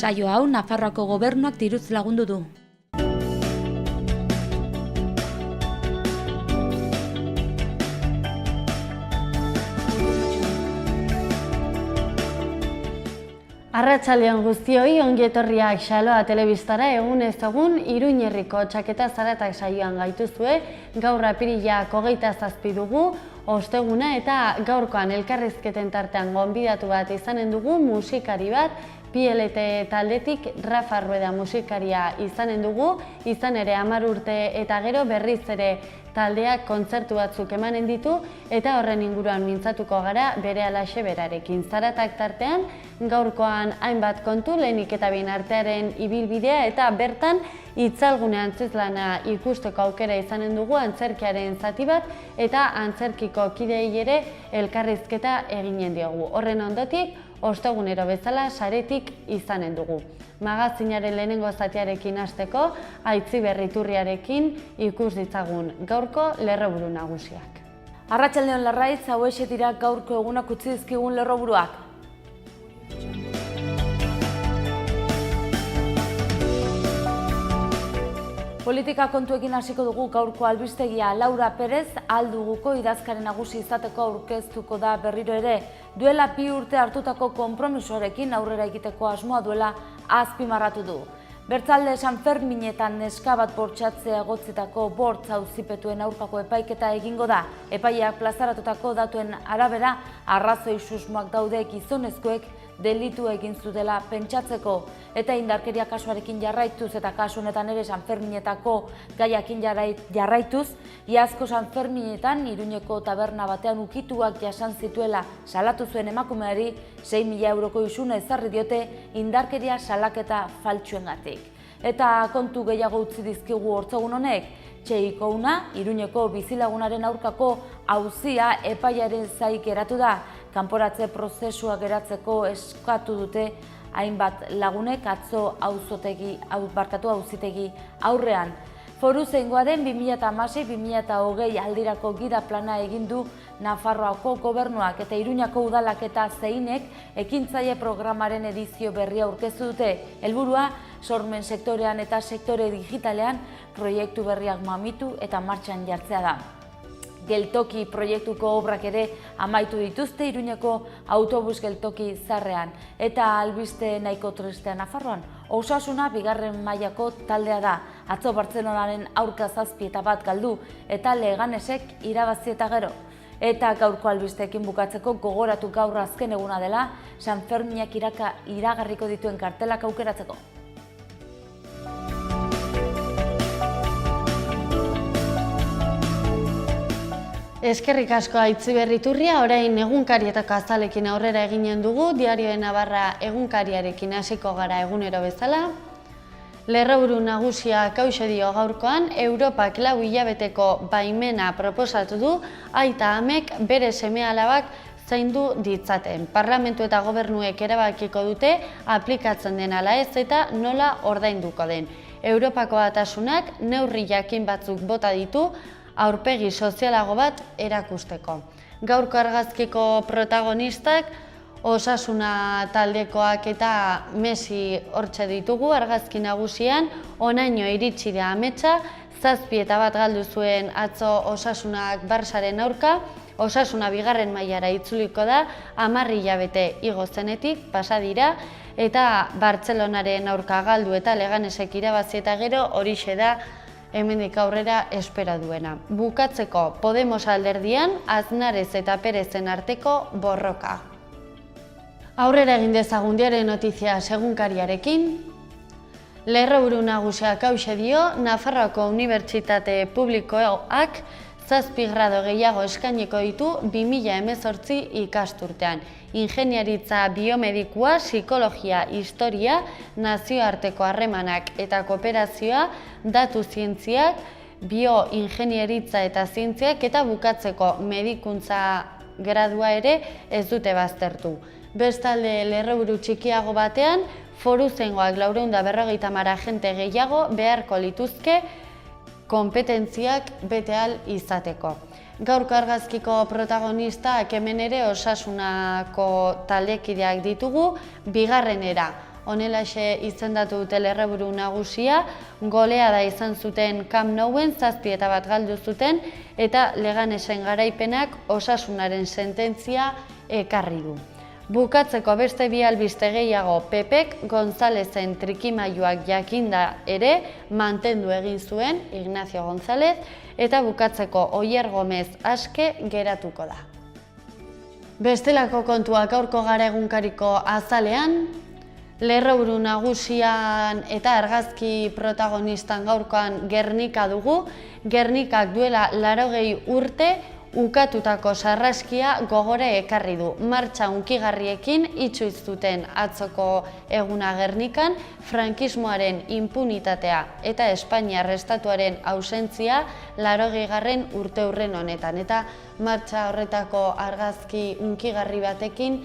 Saio hau Nafarroako gobernuak diruz lagundu du. Arratsaldeon guztioi, ongi etorriak Xaloa telebistara egun ez egun Iruñerriko txaketa zaratak saioan gaituzue. Gaur apirilak 27 dugu, osteguna, eta gaurkoan elkarrizketen tartean gonbidatu bat izanen dugu, musikari bat, PLT taldetik Rafa Rueda musikaria izanen dugu, izan ere 10 urte eta gero berriz ere taldeak kontzertu batzuk emanen ditu, eta horren inguruan mintzatuko gara berehalaxe berarekin. Zaratak tartean, gaurkoan hainbat kontu, lehenik eta behin artearen ibilbidea, eta bertan itzalgune antzezlana ikusteko aukera izanen dugu, antzerkiaren zati bat, eta antzerkiko kideei ere elkarrizketa eginen diogu. Horren ondotik, ostegunero bezala saretik izanen dugu. Magazinaren lehenengo zatiarekin hasteko, Aitziber Iturriarekin ikus ditzagun gaurko lerroburu nagusiak. Arratsaldeon Larraitz, hauexe dira gaurko egunak utzi dizkigun lerroburuak. Politika kontuekin hasiko dugu gaurko albistegia. Laura Perez alduguko idazkari nagusi izateko aurkeztuko da berriro ere. Duela 2 urte hartutako konpromisoarekin aurrera egiteko asmoa duela azpimarratu du. Bertzalde Sanferminetan neska bat bortxatzea egotzitako bortz auzipetuen aurkako epaiketa egingo da. Epaiak plazaratutako datuen arabera arrazoi susmoak daude gizonezkoek delitu egin zutela pentsatzeko, eta indarkeria kasuarekin jarraituz eta kasu honetan ere Sanferminetako gaiakin jarraituz, iazko Sanferminetan Iruñeko taberna batean ukituak jasan zituela salatu zuen emakumeari 6.000 euroko isuna ezarri diote indarkeria salaketa faltsuengatik. Eta kontu gehiago utzi dizkigu hortzogun honek, Txeikouna, Iruñeko bizilagunaren aurkako auzia epaiaren zai geratu da. Kanporatze prozesua geratzeko eskatu dute hainbat lagunek atzo auzitegi aurrean. Foruzaingoaren 2016-2020 aldirako gida plana egin du Nafarroako gobernuak, eta Iruñako udalak eta zeinek ekintzaile programaren edizio berria aurkeztu dute. Helburua sormen sektorean eta sektore digitalean proiektu berriak mamitu eta martxan jartzea da. Geltoki proiektuko obrak ere amaitu dituzte Iruñeko autobus geltoki zarrean, eta albiste nahiko tristea Nafarroan. Osasuna 2. mailako taldea da. Atzo Bartzelonaren aurka 7-1 galdu, eta Leganesek irabazi eta gero. Eta gaurko albisteekin bukatzeko gogoratu gaur azken eguna dela, Sanferminak iragarriko dituen kartelak aukeratzeko. Eskerrik asko Aitziber Iturria, orain egunkarietako azalekin aurrera eginen dugu, Diario Navarra egunkariarekin hasiko gara egunero bezala. Lerroburu nagusiak hauxe dio gaurkoan, Europak 4 hilabeteko baimena proposatu du, aita amek bere seme-alabak zaindu ditzaten. Parlamentu eta gobernuek erabakiko dute aplikatzen den ala ez eta nola ordainduko den. Europako Batasunak neurri jakin batzuk bota ditu, aurpegi sozialago bat erakusteko. Gaurko argazkiko protagonistak Osasuna taldekoak eta Messi hortxe ditugu argazki nagusian, honaino iritsi da ametsa, 7-1 galdu zuen atzo Osasunak Barsaren aurka, Osasuna 2. mailara itzuliko da, 10 hilabete igo zenetik pasa dira, eta Bartzelonaren aurka galdu eta Leganesek irabazi eta gero horixe da hemendik aurrera espera duena. Bukatzeko Podemos alderdian Aznarez eta Perezen arteko borroka. Aurrera egin dezagun Diario Noticias egunkariarekin. Lerroburu nagusiak hauxe dio, Nafarroako Unibertsitate Publikoak 7 grado gehiago eskainiko ditu 2018 ikasturtean. Ingeniaritza biomedikua, psikologia, historia, nazioarteko harremanak eta kooperazioa, datu zientziak, bioingenieritza eta zientziak eta bukatzeko medikuntza gradua ere ez dute baztertu. Bestalde lerroburu txikiago batean, Foruzaingoak 450 agente gehiago beharko lituzke konpetentziak bete ahal izateko. Gaurko argazkiko protagonistak hemen ere Osasunako taldekideak ditugu, 2. honelaxe izendatu dute lerroburu nagusia, goleada izan zuten Camp Nouen 7-1 galdu zuten, eta Leganesen garaipenak Osasunaren sententzia ekarri du. Bukatzeko beste bi albiste gehiago, Pepek Gonzalezen trikimailuak jakinda ere mantendu egin zuen Ignacio González, eta bukatzeko Oier Gomez aske geratuko da. Bestelako kontuak gaurko gara egunkariko azalean, lerroburu nagusian eta argazki protagonistan gaurkoan Gernika dugu. Gernikak duela 80 urte ukatutako sarraskia gogora ekarri du. Martxa hunkigarriekin itxoiz zuten atzoko eguna Gernikan, frankismoaren impunitatea eta Espainiar estatuaren ausentzia 80. urteurren honetan. Eta martxa horretako argazki hunkigarri batekin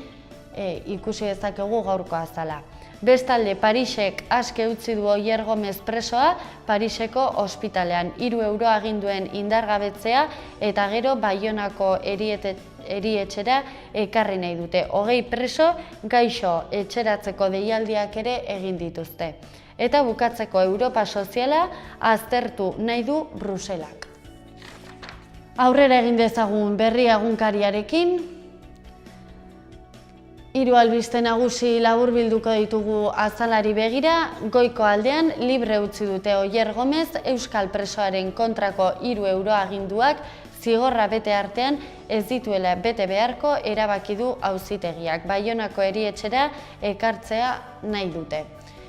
ikusi dezakegu gaurko azala. Bestalde, Parisek aske utzi du Oier Gomez presoa Pariseko ospitalean. 3 euro aginduen indargabetzea eta gero Baionako erietxera ekarri nahi dute. 20 preso gaixo etxeratzeko deialdiak ere egin dituzte. Eta bukatzeko Europa soziala aztertu nahi du Bruselak. Aurrera egin dezagun berri egunkariarekin. 3 albiste nagusi laburbilduko ditugu azalari begira. Goiko aldean libre utzi dute Oier Gomez, euskal presoaren kontrako 3 euro aginduak zigorra bete artean ez dituela bete beharko erabaki du auzitegiak. Baionako erietxera ekartzea nahi dute.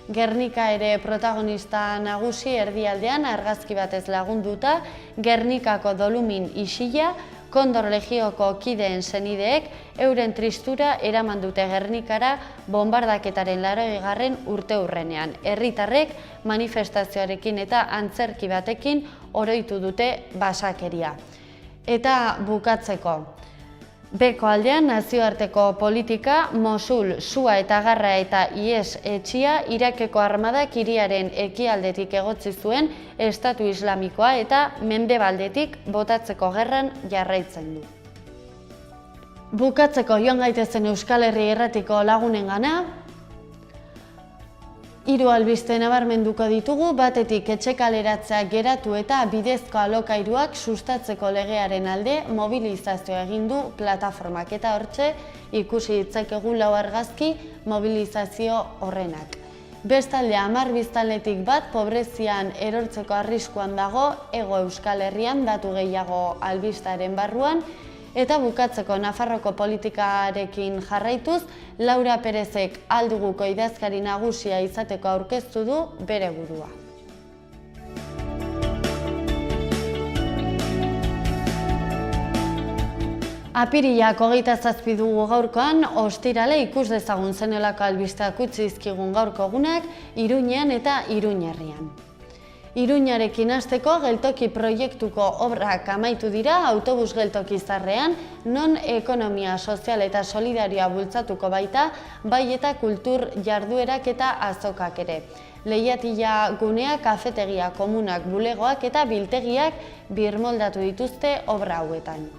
Gernika ere protagonista nagusi erdialdean argazki batez lagunduta, Gernikako dolumin isila, Kondor Legioko kideen senideek euren tristura eraman dute Gernikara bombardaketaren 80. urteurrenean. Herritarrek manifestazioarekin eta antzerki batekin oroitu dute basakeria. Eta bukatzeko, beko aldean nazioarteko politika, Mosul, Sua eta Garra eta IES etxia Irakeko armadak hiriaren ekialdetik egotzi zuen Estatu Islamikoa eta mendebaldetik botatzeko gerran jarraitzen du. Bukatzeko joan gaitezen Euskal Herri Irratiko lagunengana. 3 albiste nabarmenduko ditugu, batetik etxekaleratzea geratu eta bidezko alokairuak sustatzeko legearen alde mobilizazioa egin du plataformak, eta hortxe ikusi ditzakegu 4 argazki mobilizazio horrenak. Bestalde 10 biztanletik bat pobrezian erortzeko arriskuan dago Hego Euskal Herrian, datu gehiago albistaren barruan. Eta bukatzeko Nafarroko politikarekin jarraituz, Laura Perezek alduguko idazkari nagusia izateko aurkeztu du bere burua. Apirilak 27 dugu gaurkoan, ostirale ikus dezagun zenolako albisteak utzi dizkigun gaurko egunak Iruñean eta Iruñerrian. Iruñarekin hasteko geltoki proiektuko obrak amaitu dira autobus geltoki zarrean, non ekonomia sozial eta solidarioa bultzatuko baita, bai eta kultur jarduerak eta azokak ere. Leihatila gunea, kafetegia, komunak, bulegoak eta biltegiak birmoldatu dituzte obra hauetan.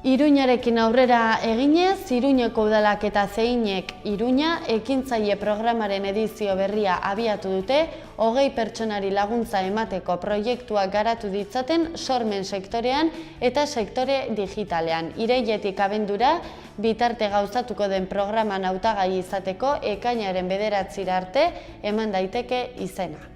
Iruñarekin aurrera eginez, Iruñeko udalak eta Zeinek Iruña ekintzaile programaren edizio berria abiatu dute, 20 pertsonari laguntza emateko proiektuak garatu ditzaten sormen sektorean eta sektore digitalean. Irailetik abendura, bitarte gauzatuko den programan hautagai izateko ekainaren 9 arte eman daiteke izena.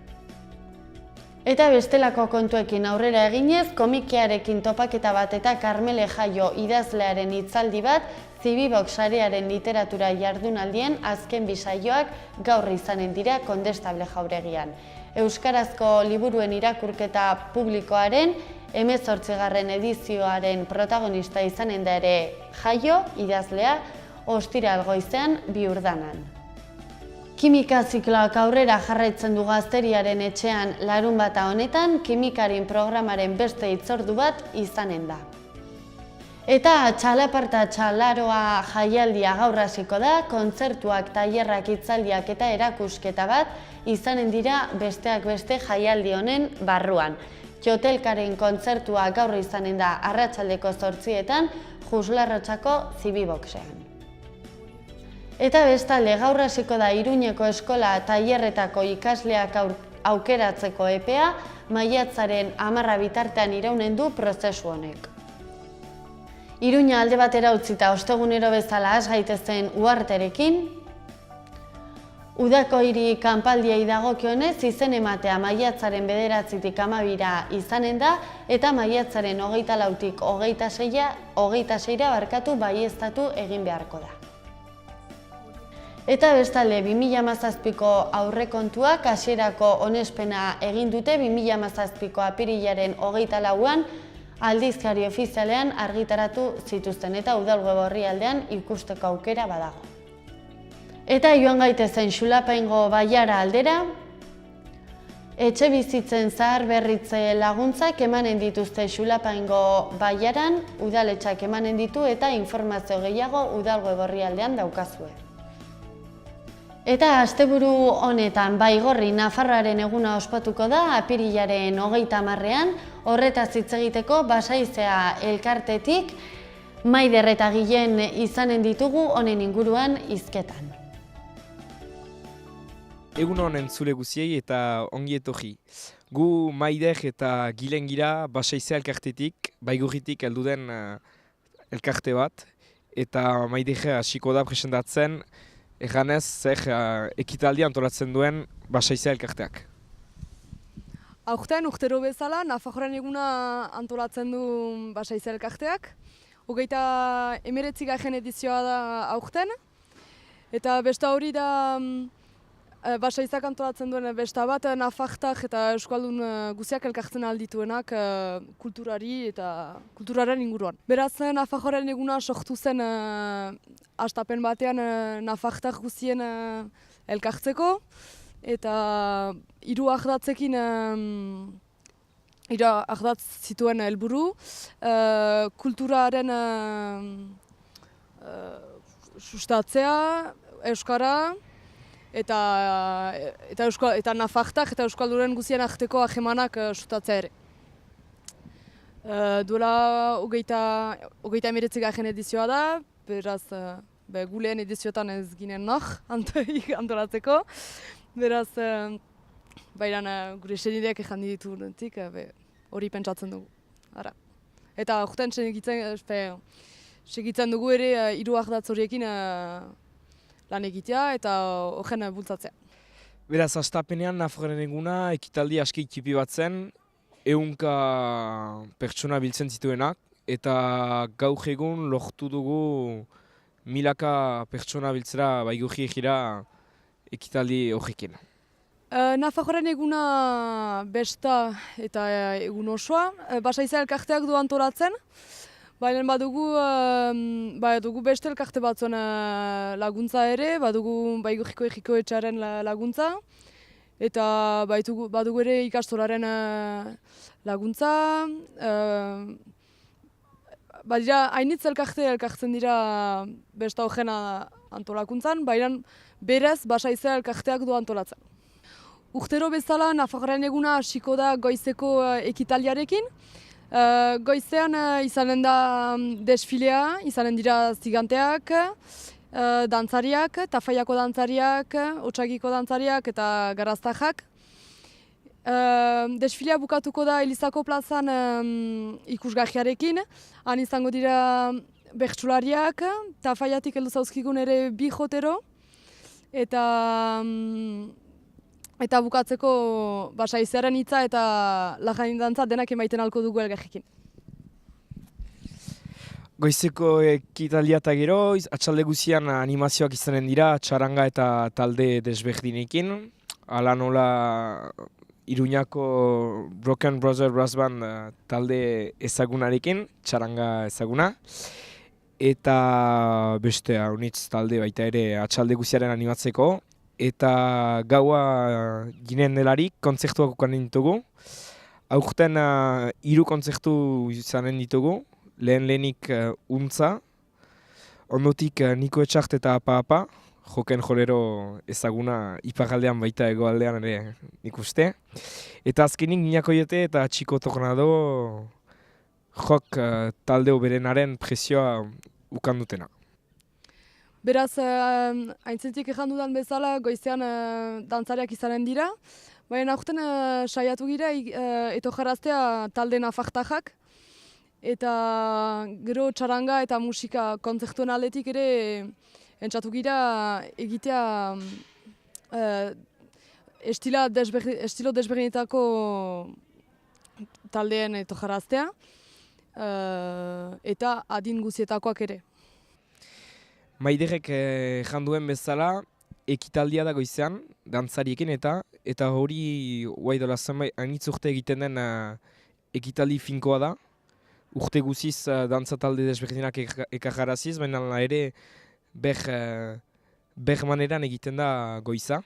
Eta bestelako kontuekin aurrera eginez, komikiarekin topaketa bat eta Karmele Jaio idazlearen hitzaldi bat, Zibibox sarearen literatura jardunaldien azken bi saioak gaur izanen dira Kondestable jauregian. Euskarazko liburuen irakurketa publikoaren 18. edizioaren protagonista izanen da ere Jaio idazlea, ostiral goizean Biurdanan. Kimika zikloak aurrera jarraitzen du Gazteriaren etxean larunbata honetan, kimikarin programaren beste hitzordu bat izanen da. Eta txalaparta txalaroa jaialdia gaur hasiko da, kontzertuak, tailerrak, hitzaldiak eta erakusketa bat izanen dira besteak beste jaialdi honen barruan. Txotelkaren kontzertua gaur izanen da arratsaldeko 8etan, Juslarrotxako Zibiboxean. Eta bestalde gaur hasiko da Iruñeko eskola tailerretako ikasleak aukeratzeko epea, maiatzaren 10 bitartean iraunen du prozesu honek. Iruña alde batera utzita ostegunero bezala has gaitezen uharterekin. Udako hiri kanpaldiei dagokionez izen ematea maiatzaren 9-tik 12 izanen da eta maiatzaren 24-tik 26-ra baieztatu egin beharko da. Eta bestalde 2017ko aurrekontuak hasierako onespena egin dute 2017ko apirilaren 24an aldizkari ofizialean argitaratu zituzten eta udal web orrialdean ikusteko aukera badago. Eta joan gaitezen Xulapaingo bailara aldera, etxe bizitzen zahar berritze laguntzak emanen dituzte Xulapaingo baiaran, udaletxak emanen ditu eta informazio gehiago udal web orrialdean daukazue. Eta asteburu honetan Baigorri Nafarroaren eguna ospatuko da apirilaren 30ean, horretaz hitz egiteko Basaizea elkartetik Maider eta Gilen izanen ditugu honen inguruan hizketan. Egun honen zule guziei eta ongi etorri. Gu Maider eta Gilen gira Basaizea elkartetik, Baigorritik heldu den elkarte bat, eta Maider hasiko da presentatzen erganez zer ekitaldia antolatzen duen Basaizea elkarteak. Aurten urtero bezala Nafarroaren eguna antolatzen du Basaizea elkarteak. 29. edizioa da aurten, eta besta hori da Basaizak antolatzen duen besta bat, nafartak eta euskaldun guziak elkartzen aldituenak kulturari eta kulturaren inguruan. Beraz, Nafarroaren eguna sortu zen hastapen batean nafartak guzien elkartzeko, eta 3 ardatzekin ardatz zituen helburu, kulturaren sustatzea, euskara, eta nafartak eta euskalduren guzien arteko hagemanak sustatzea ere. Duela 29. edizioa da, beraz gu lehen edizioetan ez ginen noch antolatzeko. Beraz, gure senideak ezan ditunetik hori pentsatzen dugu. Eta aurten segitzen dugu ere 3 ardatz horiekin lan egitea eta horren bultzatzea. Beraz, hastapenean Nafarroaren eguna ekitaldi aski txipi bat zen, 100 pertsona biltzen zituenak, eta gaur egun lortu dugu 1000 pertsona biltzera Baigorri egira ekitaldi horrekin. Nafarroaren eguna besta eta egun osoa, Basaizea elkarteak du antolatzen, baina badugu beste elkarte batzuen laguntza ere, badugu Baigorriko Herriko Etxearen laguntza, eta badugu ere ikastolaren laguntza. Badira, hainitz elkartzen dira besta horren antolakuntzan, baina berez Basaizea elkarteak du antolatzen. Urtero bezala Nafarroaren eguna hasiko da goizeko ekitaliarekin. Goizean izanen da desfilea, izanen dira ziganteak, dantzariak, Tafaiako dantzariak, Otsagiko dantzariak eta garaztajak. Desfilea bukatuko da Elizako plazan ikusgarriarekin. Han izango dira bertsulariak, Tafaiatik heldu zauzkigun ere 2 jotero. Eta bukatzeko Basaizearen hitza eta lajain dantza denak emaiten ahalko dugu elgarrekin. Goizeko ekitaldia eta gero, atxalde guzian animazioak izanen dira, txaranga eta talde desberdinekin. Hala nola Iruñako Broken Brother Brass Band talde ezagunarekin, txaranga ezaguna. Eta beste haunitz talde baita ere atxalde guziaren animatzeko. Eta gaua ginen delarik kontzertuak ukanen ditugu. Aurten 3 kontzertu izanen ditugu. Lehenik Untza, ondotik Niko Etxart eta Apa, joken jolero ezaguna iparraldean baita hegoaldean ere nik uste. Eta azkenik Niñakoiote eta Txiko Tornado jok talde oberenaren presioa ukandutena. Beraz, aintzitik ezan dudan bezala, goizean dantzariak izanen dira, baina aurten saiatu gira eto jarraztea talde nafaktajak, eta gero txaranga eta musika kontzertuen aldetik ere entzatu gira egitea estilo desberdinetako taldeen eto jarraztea, eta adin guzietakoak ere. Maiderrek janduen bezala, ekitaldia da goizean, dantzariekin eta hori dola zenbait anitz urte egiten den ekitaldi finkoa da. Urte guziz dantza talde desberdinak ekarraraziz, baina ere ber maneran egiten da goiza.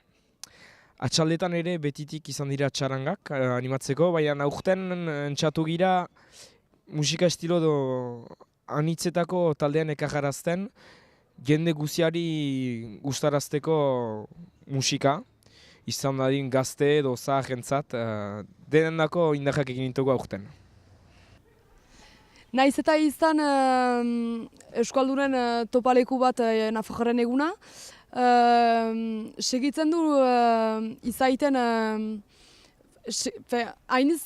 Atxaldetan ere betitik izan dira txarangak animatzeko, baina aurten entzatu gira musika estilo anitzetako taldean ekarrarazten, jende guziari gustarazteko musika, izan dadin gazte edo zaharrentzat, denendako indarrak egin ditugu aurten. Naiz eta izan Euskaldunen topaleku bat Nafarroaren eguna, segitzen du izaiten hainiz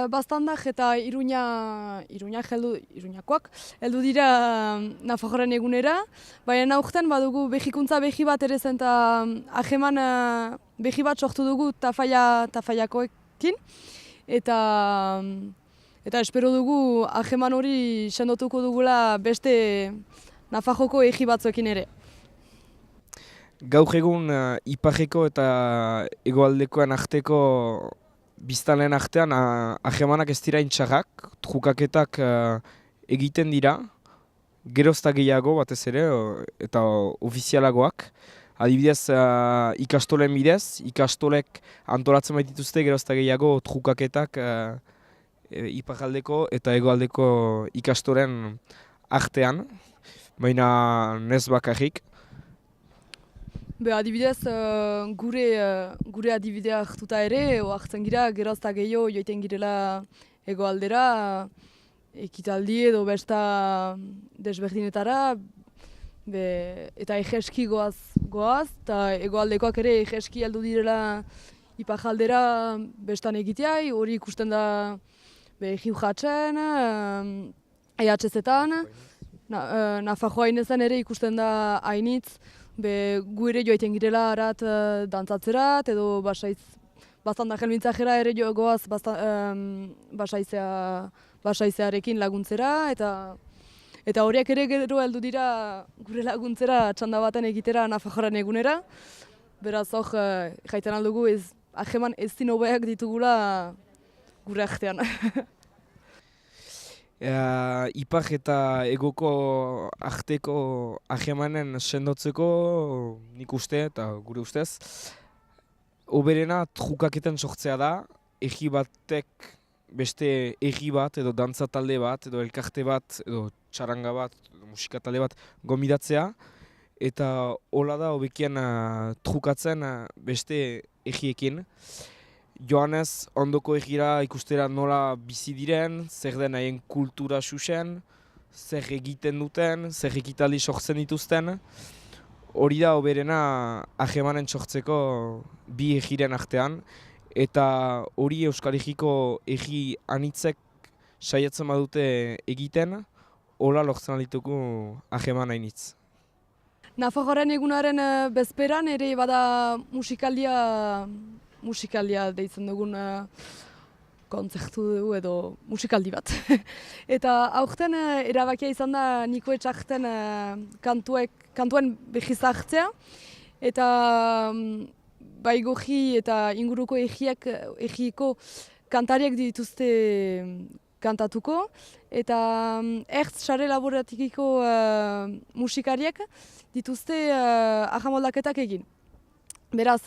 bastandak eta Iruñakoak heldu dira Nafarroaren egunera, baina aurten badugu behikuntza behi bat ere zen eta aheman behi bat sortu dugu tafaiakoekin, eta espero dugu aheman hori sendotuko dugula beste Nafarroko egi batzuekin ere. Gaur egun iparreko eta hegoaldekoen arteko biztanleen artean ahemanak ez dira intxarrak, trukaketak egiten dira, gerozta gehiago batez ere, eta ofizialagoak. Adibidez, ikastolen bidez, ikastolek antolatzen baitituzte gerozta gehiago trukaketak iparraldeko eta hegoaldeko ikastoren artean, baina nez bakarrik. Adibidez, gure adibidea hartuta ere, hartzen gira, gerozta gehiago joiten girela hegoaldera, ekitaldi edo besta desberdinetara, eta egeski goaz, eta hegoaldekoak ere egeski heldu direla iparraldera bestan egitea, hori ikusten da egiu jatzen, EHZ-etan, Nafarroa hainezan ere ikusten da hainitz, gu ere joaiten girela harat dantzatzerat, edo bastan da jelmintzajera ere goaz basaizearekin laguntzera, eta horiek ere gero heldu dira gure laguntzera txanda baten egitera Nafarroaren egunera. Beraz hor, jaiten aldugu aheman ez hobeak ditugula gure artean. Ipar eta egoko arteko ahemanen sendotzeko nik uste eta gure ustez, hoberena trukaketen sortzea da, egi batek beste egi bat edo dantza talde bat edo elkarte bat edo txaranga bat edo musika talde bat gomidatzea, eta hola da hobekien trukatzen beste egiekin. Joanez, ondoko egira ikustera nola bizi diren, zer den haien kultura xuxen, zer egiten duten, zer ekitaldi sortzen dituzten. Hori da hoberena ahemanen sortzeko bi egiren artean, eta hori Euskal Herriko egi anitzek saiatzen badute egiten, hola lortzen aldituko aheman hainitz. Nafarroaren egunaren bezperan ere bada musikaldia deitzen dugun kontzertu dugu edo musikaldi bat. Eta aurten erabakia izan da Niko Etxarten kantuen behizartzea, eta Baigoji eta inguruko egiko kantariak dituzte kantatuko, eta ertz sare laboratikiko musikariak dituzte ahamoldaketak egin. Beraz,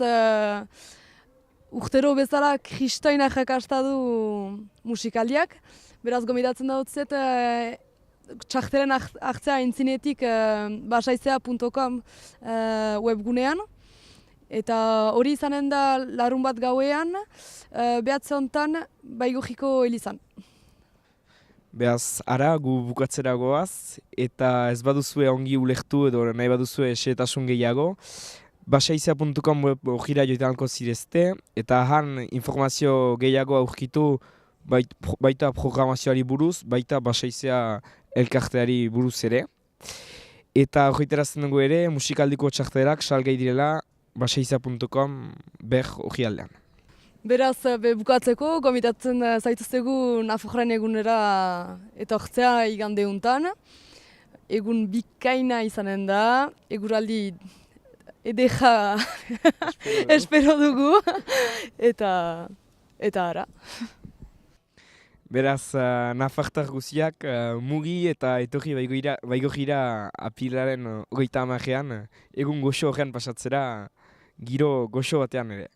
urtero bezala kristoina jakasta du musikaldiak, beraz gomidatzen dautzet txarteren hartzea intzinetik basaizea.com webgunean, eta hori izanen da larun bat gauean, behatze honetan Baigojiko elizan. Beraz, ara, gu bukatzera goaz, eta ez baduzue ongi ulektu edo nahi baduzue xehetasun gehiago, basaizea.com web hojira joitan alko zirezte, eta han informazio gehiago aurkitu baita programazioari buruz, baita basaizea elkarteari buruz ere. Eta horretarazten dugu ere, musikaldiko txarterak salgai direla basaizea.com hojialdean. Beraz, bukatzeko, gomitatzen zaituztegu Nafarroaren egunera etortzea igandeuntan. Egun bikaina izanen da, eguraldi edera espero dugu, eta ara. Beraz, nafartar guziak mugi eta etorri baigogira apilaren 30ean, egun goxo horrean pasatzera, giro goxo batean ere.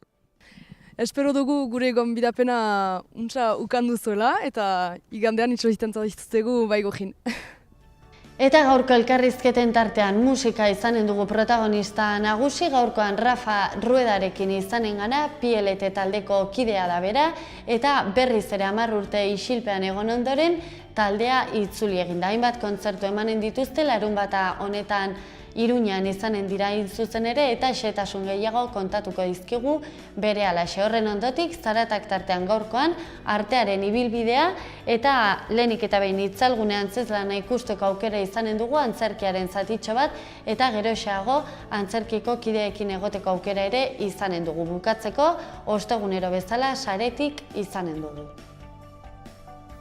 Espero dugu gure gonbidapena untsa ukandu zuela eta igandean itxoiten zaituztegu baigojin. Eta gaurko elkarrizketen tartean musika izanen dugu protagonista nagusi, gaurkoan Rafa Ruedarekin izanen gana, PLT taldeko kidea da bera, eta berriz ere 10 urte isilpean egon ondoren taldea itzuli egin da. Hainbat kontzertu emanen dituzte, larunbata honetan Iruñan izanen dira zuzen ere, eta xehetasun gehiago kontatuko dizkigu berehalaxe. Horren ondotik, zaratak tartean gaurkoan, artearen ibilbidea, eta lehenik eta behin itzalgunean antzezlana ikusteko aukera izanen dugu, antzerkiaren zatitxo bat, eta geroxeago antzerkiko kideekin egoteko aukera ere izanen dugu. Bukatzeko, ostegunero bezala saretik izanen dugu.